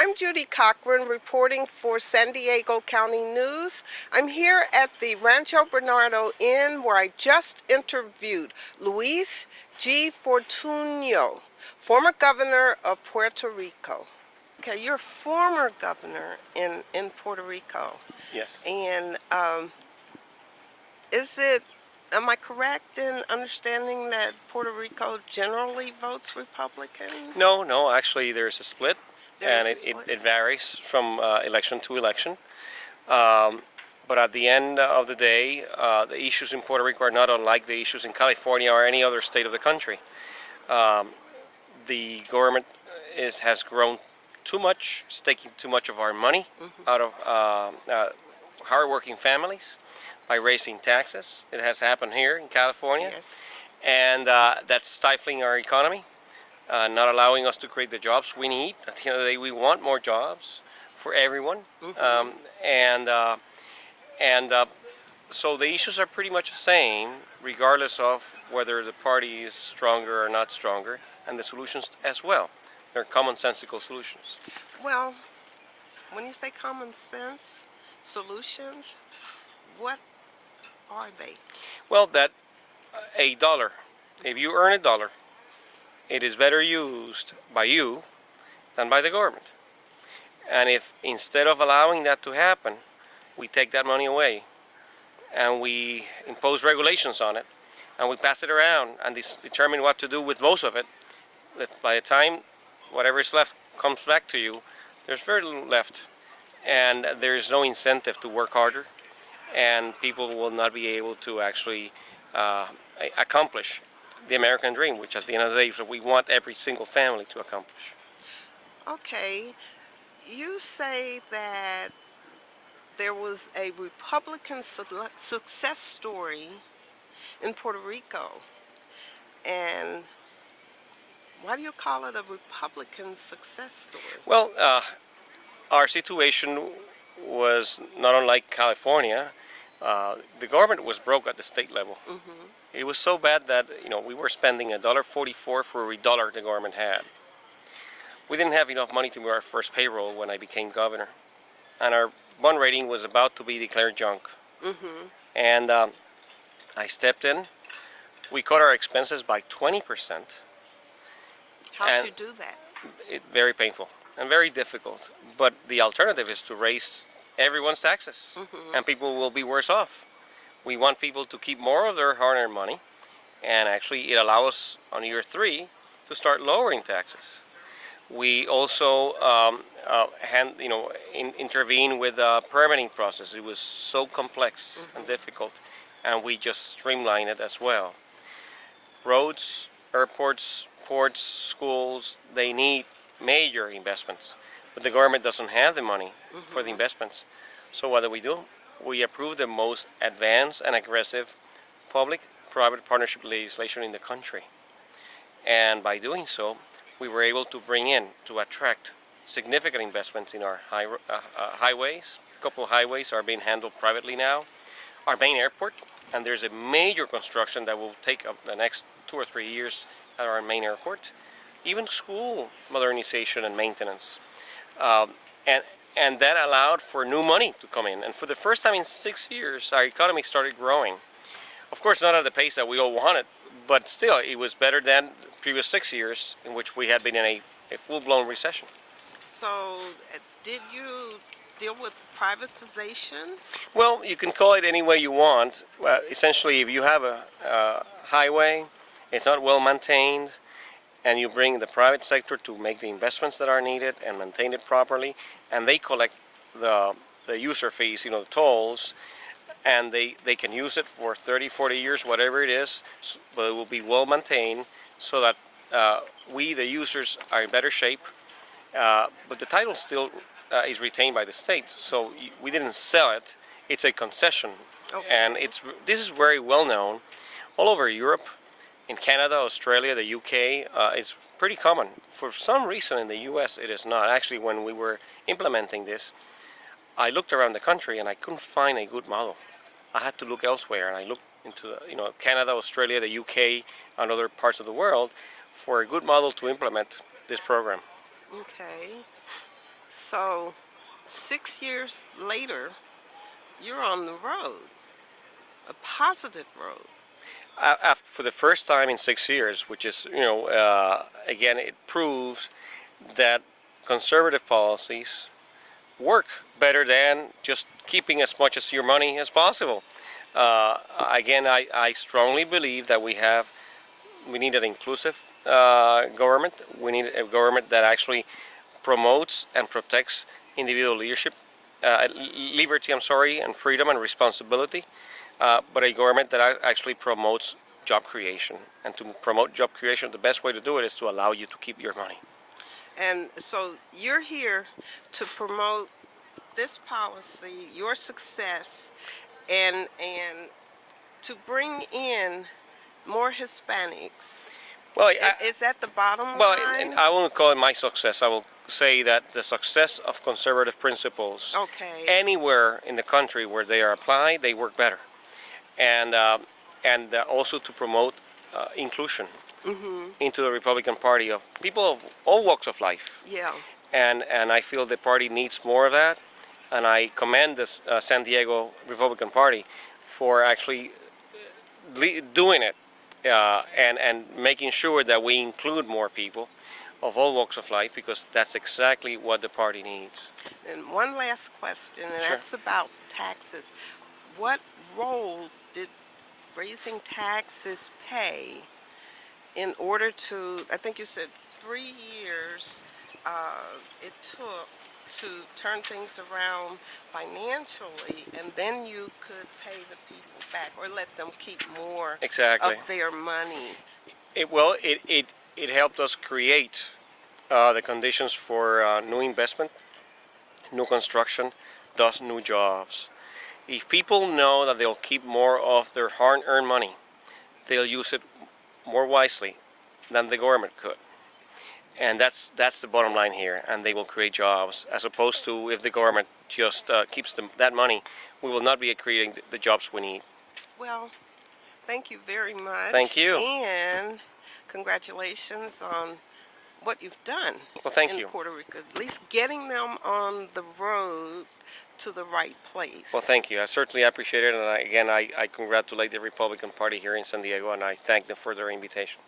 I'm Judith Cochran reporting for San Diego County News. I'm here at the Rancho Bernardo Inn where I just interviewed Luis G. Fortuno, former governor of Puerto Rico. Okay, you're former governor in Puerto Rico. Yes. And am I correct in understanding that Puerto Rico generally votes Republican? No, actually there's a split. It varies from election to election. But at the end of the day, the issues in Puerto Rico are not unlike the issues in California or any other state of the country. The government has grown too much, it's taking too much of our money out of hardworking families by raising taxes. It has happened here in California. Yes. And that's stifling our economy. Not allowing us to create the jobs we need. At the end of the day, we want more jobs for everyone, so the issues are pretty much the same, regardless of whether the party is stronger or not stronger, and the solutions as well. They're commonsensical solutions. Well, when you say common sense solutions, what are they? Well, that a dollar, if you earn a dollar, it is better used by you than by the government. And if instead of allowing that to happen, we take that money away and we impose regulations on it and we pass it around and determine what to do with most of it, that by the time whatever is left comes back to you, there's very little left. And there's no incentive to work harder, and people will not be able to actually accomplish the American dream, which at the end of the day is what we want every single family to accomplish. Okay, you say that there was a Republican success story in Puerto Rico, and why do you call it a Republican success story? Well, our situation was not unlike California. The government was broke at the state level. It was so bad that we were spending $1.44 for every dollar the government had. We didn't have enough money to do our first payroll when I became governor, and our bond rating was about to be declared junk. And I stepped in. We cut our expenses by 20%. How did you do that? Very painful and very difficult. But the alternative is to raise everyone's taxes, and people will be worse off. We want people to keep more of their hard-earned money, and actually it allows us on year 3 to start lowering taxes. We also intervene with the permitting process. It was so complex and difficult, and we just streamlined it as well. Roads, airports, ports, schools, they need major investments, but the government doesn't have the money for the investments. So what do? We approve the most advanced and aggressive public-private partnership legislation in the country. And by doing so, we were able to attract significant investments in our highways. A couple of highways are being handled privately now. Our main airport, and there's a major construction that will take up the next 2 or 3 years at our main airport. Even school modernization and maintenance. And that allowed for new money to come in. And for the first time in 6 years, our economy started growing. Of course, not at the pace that we all wanted, but still, it was better than the previous 6 years in which we had been in a full-blown recession. So, did you deal with privatization? Well, you can call it any way you want. Essentially, if you have a highway, it's not well maintained, and you bring the private sector to make the investments that are needed and maintain it properly, and they collect the user fees, the tolls, and they can use it for 30, 40 years, whatever it is, but it will be well maintained so that we, the users, are in better shape, but the title still is retained by the state, so we didn't sell it. It's a concession, and this is very well known all over Europe. In Canada, Australia, the UK, it's pretty common. For some reason in the US it is not. Actually, when we were implementing this, I looked around the country and I couldn't find a good model. I had to look elsewhere, and I looked into Canada, Australia, the UK, and other parts of the world for a good model to implement this program. Okay. So 6 years later, you're on the road, a positive road. For the first time in 6 years, which is, again, it proves that conservative policies work better than just keeping as much as your money as possible. Again, I strongly believe that we need an inclusive government. We need a government that actually promotes and protects individual liberty, and freedom and responsibility, but a government that actually promotes job creation. And to promote job creation, the best way to do it is to allow you to keep your money. And so you're here to promote this policy, your success, and to bring in more Hispanics. Well, Is that the bottom well, line? I won't call it my success. I will say that the success of conservative principles Okay. anywhere in the country where they are applied, they work better. And also to promote inclusion into the Republican Party of people of all walks of life. Yeah. And I feel the party needs more of that. And I commend this San Diego Republican Party for actually doing it, and making sure that we include more people of all walks of life, because that's exactly what the party needs. And one last question, and Sure. that's about taxes. What role did raising taxes play in order to, I think you said 3 years it took to turn things around financially, and then you could pay the people back or let them keep more Exactly. of their money? It helped us create the conditions for new investment, new construction, thus new jobs. If people know that they'll keep more of their hard-earned money, they'll use it more wisely than the government could. And that's the bottom line here, and they will create jobs, as opposed to if the government just keeps that money, we will not be creating the jobs we need. Well, thank you very much. Thank you. And congratulations on what you've done Well, thank in you. Puerto Rico, at least getting them on the road to the right place. Well, thank you. I certainly appreciate it, and I congratulate the Republican Party here in San Diego, and I thank them for their invitation.